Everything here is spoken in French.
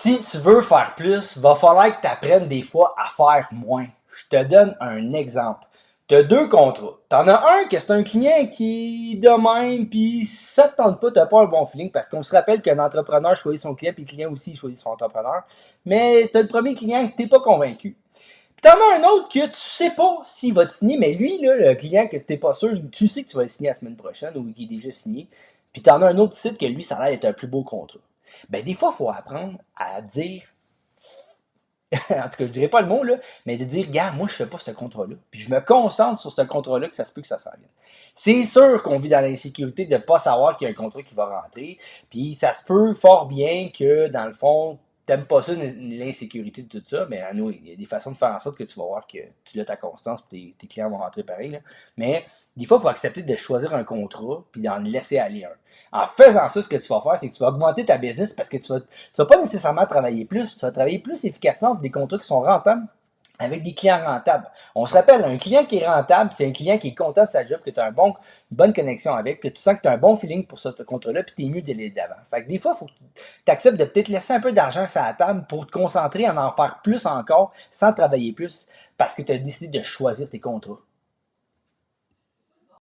Si tu veux faire plus, va falloir que tu apprennes des fois à faire moins. Je te donne un exemple. Tu as deux contrats. Tu en as un que c'est un client qui est de même, puis si ça te tente pas, tu n'as pas un bon feeling, parce qu'on se rappelle qu'un entrepreneur choisit son client, puis le client aussi choisit son entrepreneur. Mais tu as le premier client que tu n'es pas convaincu. Puis t'en as un autre que tu sais pas s'il va te signer, mais lui, là, le client que tu n'es pas sûr, tu sais que tu vas le signer la semaine prochaine ou qu'il est déjà signé. Puis t'en as un autre site que lui, ça a l'air d'être un plus beau contrat. Ben, des fois, il faut apprendre à dire, en tout cas, je dirais pas le mot, là, mais de dire, regarde, moi, je fais pas ce contrat-là. Puis je me concentre sur ce contrat-là, que ça se peut que ça s'en vienne. C'est sûr qu'on vit dans l'insécurité de ne pas savoir qu'il y a un contrat qui va rentrer. Puis ça se peut fort bien que, dans le fond, t'aimes pas ça, l'insécurité de tout ça, mais à nous, il y a des façons de faire en sorte que tu vas voir que tu as ta constance et tes clients vont rentrer pareil. Là. Mais des fois, il faut accepter de choisir un contrat puis d'en laisser aller un. En faisant ça, ce que tu vas faire, c'est que tu vas augmenter ta business parce que tu vas pas nécessairement travailler plus, tu vas travailler plus efficacement pour des contrats qui sont rentables avec des clients rentables. On se rappelle, un client qui est rentable, c'est un client qui est content de sa job, que tu as une bonne connexion avec, que tu sens que tu as un bon feeling pour ce contrat-là, puis tu es mieux d'aller d'avant. Fait que des fois, il faut que tu acceptes de peut-être laisser un peu d'argent sur la table pour te concentrer en faire plus encore sans travailler plus parce que tu as décidé de choisir tes contrats.